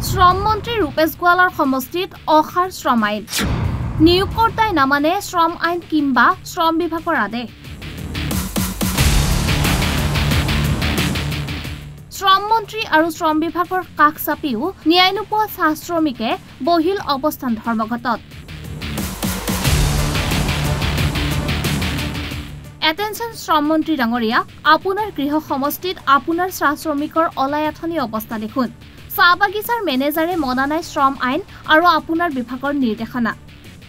শ্ৰম মন্ত্ৰী ৰূপেশ গোৱালাৰ সমষ্টিত অসাৰ শ্ৰম আইন নিয়োগকৰ্তাই নামানে শ্ৰম আইন কিংবা শ্ৰম বিভাগৰ আদেশ শ্ৰম মন্ত্ৰী আৰু শ্ৰম বিভাগৰ কাষ চাপিও ন্যায় নোপোৱা চাহ শ্ৰমিকে বহিল অৱস্থান ধৰ্মঘটত এটেনশন শ্ৰম মন্ত্ৰী ডাঙৰীয়া আপোনাৰ গৃহ সমষ্টিত আপোনাৰ চাহ শ্ৰমিকৰ অলায়াথনি অৱস্থা দেখুন চাহ বাগিচাৰ মেনেজাৰে মনা নাই শ্ৰম আইন আৰু আপোনাৰ বিভাগৰ নিৰ্দেশনা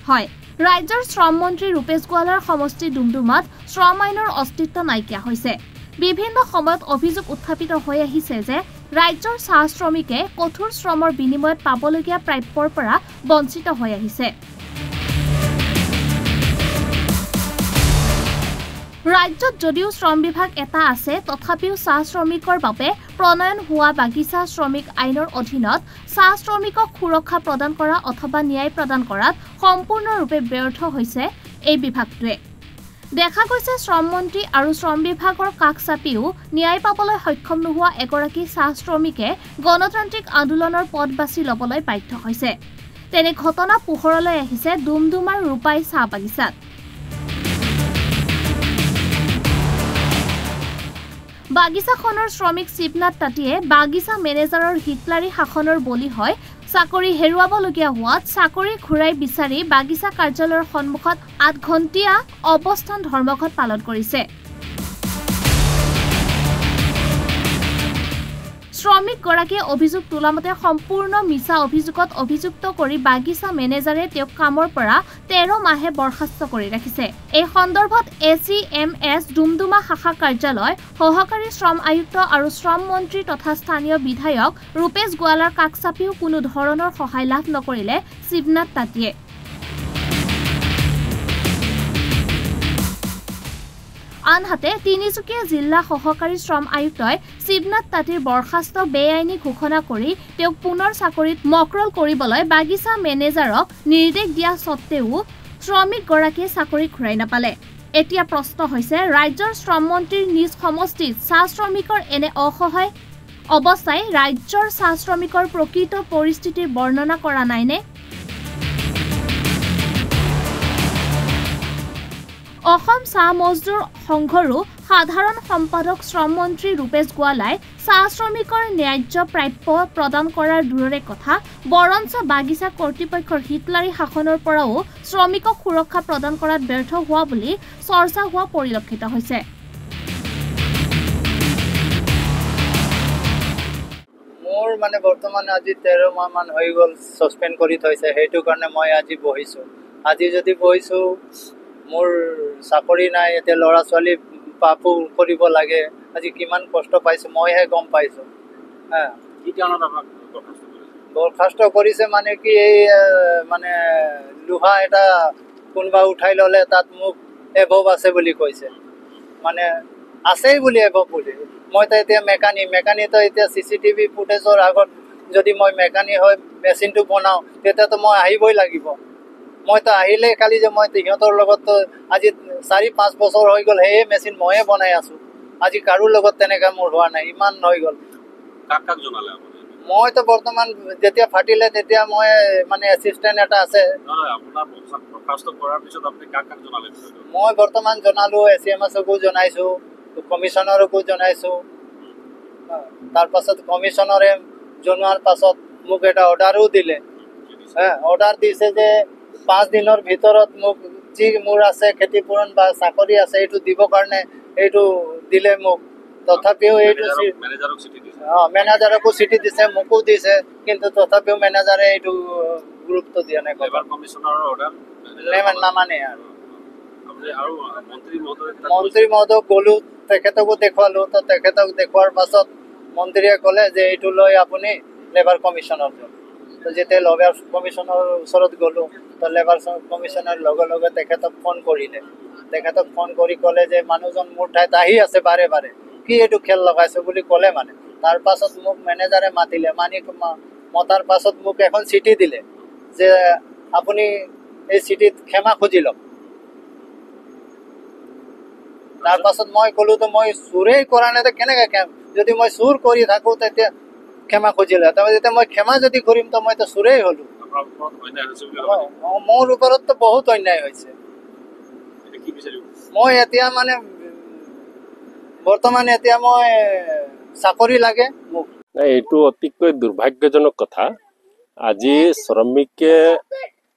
হয় ৰাজ্যৰ শ্ৰম মন্ত্ৰী ৰূপেশ গোৱালাৰ সমষ্টি ডুমডুমাত শ্ৰম আইনৰ অস্তিত্ব নাইকিয়া হৈছে বিভিন্ন সময়ত অভিযোগ উত্থাপিত হৈ আহিছে যে ৰাজ্যৰ চাহ শ্ৰমিকে কঠোৰ শ্ৰমৰ বিনিময়ত পাবলগীয়া প্ৰাপ্যৰ পৰা বঞ্চিত হৈ আহিছে ৰাজ্যত যদিও শ্ৰম বিভাগ এটা আছে তথাপিও চাহ শ্ৰমিকৰ বাবে প্ৰণয়ন হোৱা বাগিচা শ্ৰমিক আইনৰ অধীনত চাহ শ্ৰমিকক সুৰক্ষা প্ৰদান কৰা অথবা ন্যায় প্ৰদান কৰাত সম্পূৰ্ণৰূপে ব্যৰ্থ হৈছে এই বিভাগটোৱে দেখা গৈছে শ্ৰম মন্ত্ৰী আৰু শ্ৰম বিভাগৰ কাষ চাপিও ন্যায় পাবলৈ সক্ষম নোহোৱা এগৰাকী চাহ শ্ৰমিকে গণতান্ত্ৰিক আন্দোলনৰ পথ বাছি ল'বলৈ বাধ্য হৈছে তেনে ঘটনা পোহৰলৈ আহিছে ডুমডুমাৰ ৰূপাই চাহ বাগিচাত বাগিচাখনৰ শ্ৰমিক শিৱনাথ তাতীয়ে বাগিচা মেনেজাৰৰ হিটলাৰী শাসনৰ বলি হয় চাকৰি হেৰুৱাবলগীয়া হোৱাত চাকৰি ঘূৰাই বিচাৰি বাগিচা কাৰ্যালয়ৰ সন্মুখত 8 ঘণ্টীয়া অৱস্থান ধৰ্মঘট পালন কৰিছে শ্ৰমিক গৰাকীয়ে অভিযোগ তোলামতে সম্পূৰ্ণ মিছা অভিযোগত অভিযুক্ত কৰি বাগিচা মেনেজাৰে তেওঁক কামৰ পৰা 13 মাহে বৰখাস্ত কৰি ৰাখিছে এই সন্দৰ্ভত ACMS ডুমডুমা শাখা কাৰ্যালয় সহকাৰী শ্ৰম আয়ুক্ত আৰু শ্ৰম মন্ত্ৰী তথা স্থানীয় বিধায়ক ৰূপেশ গোৱালাৰ কাষ চাপিও কোনো ধৰণৰ সহায় লাভ নকৰিলে শিৱনাথ তাতীয়ে আনহাতে তিনিচুকীয়া জিলা সহকাৰী শ্ৰম আয়ুক্তই শিৱনাথ তাতীৰ বৰখাস্ত বেআইনী ঘোষণা কৰি তেওঁক পুনৰ চাকৰিত মকৰল কৰিবলৈ বাগিচা মেনেজাৰক নিৰ্দেশ দিয়া সত্ত্বেও শ্ৰমিকগৰাকীয়ে চাকৰি ঘূৰাই নাপালে এতিয়া প্ৰশ্ন হৈছে ৰাজ্যৰ শ্ৰম মন্ত্ৰীৰ নিজ সমষ্টিত চাহ শ্ৰমিকৰ এনে অসহায় অৱস্থাই ৰাজ্যৰ চাহ শ্ৰমিকৰ প্ৰকৃত পৰিস্থিতিৰ বৰ্ণনা কৰা নাইনে অসম চাহ মজদুৰ সংঘৰো সাধাৰণ সম্পাদক শ্ৰম মন্ত্ৰী ৰূপেশ গোৱালাই চাহ শ্ৰমিকৰ ন্যায্য প্ৰাপ্য প্ৰদান কৰাৰ দূৰৰে কথা বৰঞ্চ বাগিচা কৰ্তৃপক্ষৰ হিটলাৰী শাসনৰ পৰাও শ্ৰমিকক সুৰক্ষা প্ৰদান কৰাত ব্যৰ্থ হোৱা বুলি চৰ্চা হোৱা পৰিলক্ষিত হৈছে মোৰ মানে বৰ্তমান আজি 13 মাহ মান হৈ গ'ল সাসপেন্ড কৰি থৈছে সেইটো কাৰণে মই আজি বহিছো আজি যদি বহিছো মোৰ চাকৰি নাই এতিয়া ল'ৰা ছোৱালী পাপু কৰিব লাগে আজি কিমান কষ্ট পাইছো মইহে গম পাইছো হ্যাঁ কি কাৰণত আপোনাক বৰখাস্ত কৰিছে মানে কি এই মানে লোহা এটা কোনবা উঠাই ললে তাত মোক এভব আছে বুলি কৈছে মানে আছেই বুলি এভব বুলি মই তো এতিয়া মেকানিক তো এতিয়া CCTV ফুটেজৰ আগত যদি মই মেকানিক হয় মেচিনটো বনাও তেতিয়াতো মই আহিবই লাগিব মই তো আহিলে কালি যে মই সিহঁতৰ লগত আজি 4-5 বছৰ হৈ গ'ল সেই মেচিন ময়ে বনাই আছো আজি কাৰো লগত তেনেকা মোৰ হোৱা নাই ইমান হৈ গ'ল কাক জনালে মই তো বৰ্তমান যেতিয়া ফাটিলে তেতিয়া মই মানে এসিস্ট্যান্ট এটা আছে আপোনাৰ বৰখাস্ত কৰাৰ পিছত আপুনি কাক জনালে মই বৰ্তমান জনালো ACMSকো জনাইছো কমিশনাৰকো জনাইছো তাৰ পাছত কমিশনাৰে জনোৱাৰ পাছত মোক এটা অৰ্ডাৰো দিলে অৰ্ডাৰ দিছে যে 5 দিনৰ ভিতৰত মোক যি মোৰ আছে ক্ষতিপূৰণ বা চাকৰি আছে এইটো দিব কাৰণে এইটো দিলে মোক তথাপিও এইটো মেনেজাৰক চিঠি দিছে মেনেজাৰকো চিঠি দিছে মোকো দিছে কিন্তু তথাপিও মেনেজাৰে এইটো গুৰুত্ব দিয়া নাই লেবাৰ কমিশনাৰৰ অৰ্ডাৰ নামানে আৰু আৰু মন্ত্ৰী মহোদয় গ'লো তেখেতকো দেখুৱালো তো তেখেতক দেখুৱাৰ পাছত মন্ত্ৰীয়ে ক'লে যে এইটো লৈ আপুনি লেবাৰ কমিশনৰ তো যেতিয়া লেবাৰ কমিশনৰ ওচৰত গ'লো তো লেবাৰ কমিশনৰ লগে লগে তেখেতক ফোন কৰিলে তেখেতক ফোন কৰি ক'লে যে মানুহজন মোৰ ঠাইত আহি আছে বাৰে বাৰে কি এইটো খেল লগাইছে বুলি ক'লে মানে তাৰ পাছত মোক মেনেজাৰে মাতিলে মতাৰ পাছত মোক এখন চিঠি দিলে যে আপুনি এই চিঠিত ক্ষমা খুজি লওক তাৰ পাছত মই ক'লো তো মই চুৰেই কৰা নাই কেনেকৈ যদি মই চুৰ কৰি থাকো তেতিয়া ক্ষমা খুজিলে তাৰমানে যেতিয়া মই ক্ষমা যদি কৰিম তো মইতো চোৰেই হ'লো। আপোনাৰ ওপৰত অন্যায় হৈছে বুলি ভাবে নেকি? মোৰ ওপৰততো বহুত অন্যায় হৈছে। এতিয়া কি বিচাৰিব? মই এতিয়া মানে বৰ্তমান এতিয়া মই চাকৰি লাগে মোক। এইটো অতিকৈ দুৰ্ভাগ্যজনক কথা। আজি শ্ৰমিকে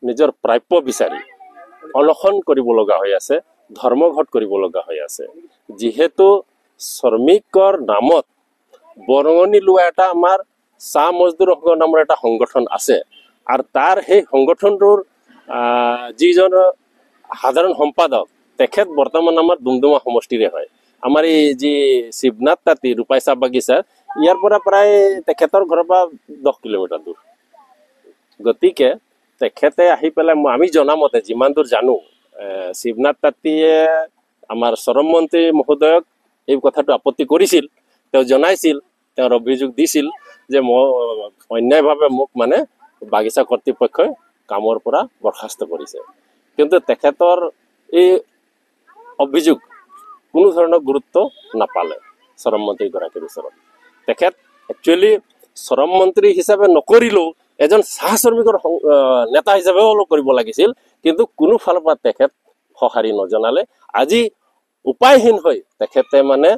নিজৰ প্ৰাপ্য বিচাৰি অনশন কৰিব লগা হৈ আছে, ধৰ্মঘট কৰিব লগা হৈ আছে। যিহেতু শ্ৰমিকৰ নামত বৰঙণি লোৱা এটা আমাৰ চাহ মজদুৰ সংঘ নামৰ এটা সংগঠন আছে, আৰু তাৰ সেই সংগঠনটোৰ যিজন সাধাৰণ সম্পাদক তেখেত বৰ্তমান আমাৰ ডুমডুমা সমষ্টিৰে হয়। আমাৰ এই যি শিৱনাথ তাঁতী ৰূপাই চাহ বাগিচা, ইয়াৰ পৰা প্ৰায় তেখেতৰ ঘৰৰ পৰা 10 কিলোমিটাৰ দূৰ। গতিকে তেখেতে আহি পেলাই আমি জনামতে যিমান দূৰ জানো, শিৱনাথ তাঁতীয়ে আমাৰ শ্ৰম মন্ত্ৰী মহোদয়ক এই কথাটো আপত্তি কৰিছিল। তেওঁ জনাইছিল, তেওঁৰ অভিযোগ দিছিল যে মই অন্যায়ভাৱে মোক মানে বাগিচা কৰ্তৃপক্ষই কামৰ পৰা বৰ্খাস্ত কৰিছে। কিন্তু তেখেতৰ এই অভিযোগ কোনো ধৰণৰ গুৰুত্ব নাপালে শ্ৰম মন্ত্ৰীগৰাকীৰ ওচৰত। তেখেত একচুৱেলি শ্ৰম মন্ত্ৰী হিচাপে নকৰিলেও এজন চাহ শ্ৰমিকৰ নেতা হিচাপেও অলপ কৰিব লাগিছিল, কিন্তু কোনো ফালৰ পৰা তেখেত সঁহাৰি নজনালে। আজি উপায়হীন হৈ তেখেতে মানে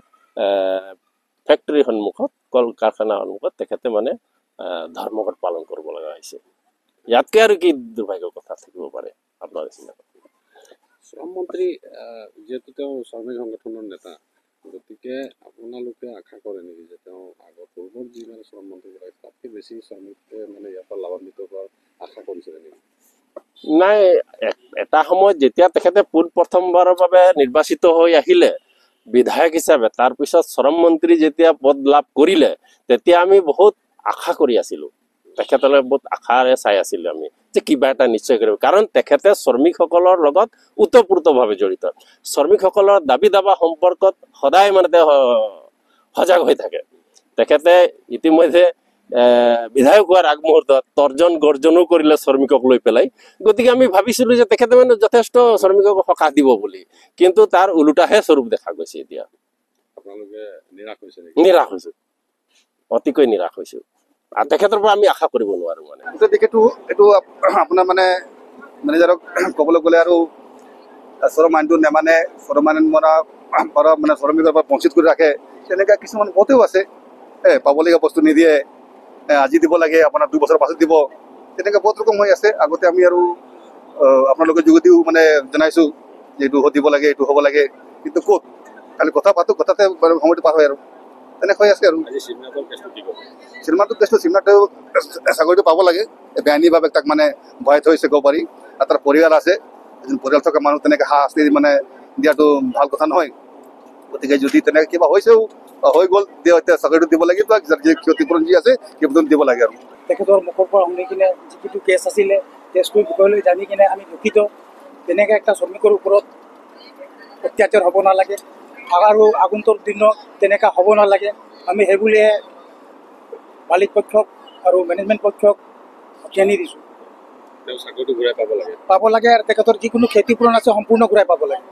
ফেক্টৰীৰ সন্মুখত, কল কাৰখানাৰ সন্মুখত তেখেতে মানে ধৰ্মঘট পালন কৰিব লগা হৈছে। ইয়াতকে আৰু কি দুৰ্ভাগ্যৰ কথা থাকিব পাৰে আপোনাৰ নিচিনা? শ্ৰম মন্ত্ৰী যিহেতু তেওঁ শ্ৰমিক সংগঠনৰ নেতা, গতিকে আপোনালোকে আশা কৰে নেকি যে তেওঁ আগৰ পূৰ্বৰ যি মানে শ্ৰম মন্ত্ৰী গৰাকী তাতকৈ বেছি শ্ৰমিকে মানে ইয়াৰ পৰা লাভান্বিত হোৱাৰ আশা কৰিছিলে নেকি? নাই, এটা সময়ত যেতিয়া তেখেতে প্ৰথমবাৰৰ বাবে নিৰ্বাচিত হৈ আহিলে বিধায়ক হিচাপে, তাৰপিছত শ্ৰম মন্ত্ৰী যেতিয়া পদ লাভ কৰিলে, তেতিয়া আমি বহুত আশা কৰি আছিলো, তেখেতলৈ বহুত আশাৰে চাই আছিলো আমি যে কিবা এটা নিশ্চয় কৰিব। কাৰণ তেখেতে শ্ৰমিকসকলৰ লগত ওতঃপ্ৰোতভাৱে জড়িত, শ্ৰমিকসকলৰ দাবী দাবা সম্পৰ্কত সদায় মানে তেওঁ সজাগ হৈ থাকে। তেখেতে ইতিমধ্যে বিধায়ক হোৱাৰ আগমুহূৰ্তত তৰ্জন গৰ্জনো কৰিলে শ্ৰমিকক লৈ পেলাই। গতিকে আমি ভাবিছিলো যে তেখেতে মানে যথেষ্ট শ্ৰমিকক সকাহ দিব বুলি, কিন্তু তাৰ ওলোটাহে স্বৰূপ দেখা গৈছে। এতিয়া আপোনালোকে নিৰাশ হৈছে নেকি? নিৰাশ হৈছো, অতিকৈ নিৰাশ হৈছো, আৰু তেখেতৰ পৰা আমি আশা কৰিব নোৱাৰো। মানে এইটো আপোনাৰ মানে মেনেজাৰক ক'বলৈ গ'লে আৰু শ্ৰম আইনটো নেমানে, শ্ৰম আইন পৰা মানে শ্ৰমিকৰ পৰা বঞ্চিত কৰি ৰাখে, তেনেকুৱা কিছুমান বহুতেও আছে। পাবলগীয়া বস্তু নিদিয়ে, আজি দিব লাগে আপোনাৰ 2 বছৰৰ পাছত দিব, তেনেকৈ বহুত ৰকম হৈ আছে। আগতে আমি আৰু আপোনালোকৰ যোগেদিও মানে জনাইছোঁ যে এইটো দিব লাগে, এইটো হ'ব লাগে, কিন্তু ক'ত খালি কথা পাতোঁ, কথাতে সময়টো পাৰ হয় আৰু তেনেকৈ হৈ আছে। আৰু চিনেমাটো কেছটো চিনেমাটো চাকৰিটো পাব লাগে, বেআইনীভাৱে তাক মানে ভৰাই থৈছে ক'ব পাৰি, আৰু তাৰ পৰিয়াল আছে, এজন পৰিয়াল থকা মানুহ তেনেকৈ শাস্তি মানে দিয়াটো ভাল কথা নহয়। গতিকে যদি তেনেকৈ কিবা হৈছেও হৈ গ'ল, এতিয়া চাকৰিটো দিব লাগিব, যি ক্ষতিপূৰণ যি আছে ক্ষতিপূৰণ দিব লাগে। আৰু তেখেতৰ মুখৰ পৰা শুনি কিনে যিটো কেছ আছিলে, কেছটোৰ বিষয়লৈ জানি কিনে আমি দুখিত। তেনেকৈ একটা শ্ৰমিকৰ ওপৰত অত্যাচাৰ হ'ব নালাগে, আৰু আগন্তুক দিনত তেনেকুৱা হ'ব নালাগে। আমি সেইবুলিয়ে মালিক পক্ষক আৰু মেনেজমেণ্ট পক্ষক জ্ঞানী দিছোঁ। তেওঁ চাকৰিটো ঘূৰাই পাব লাগে, আৰু তেখেতৰ যিকোনো ক্ষতিপূৰণ আছে সম্পূৰ্ণ ঘূৰাই পাব লাগে।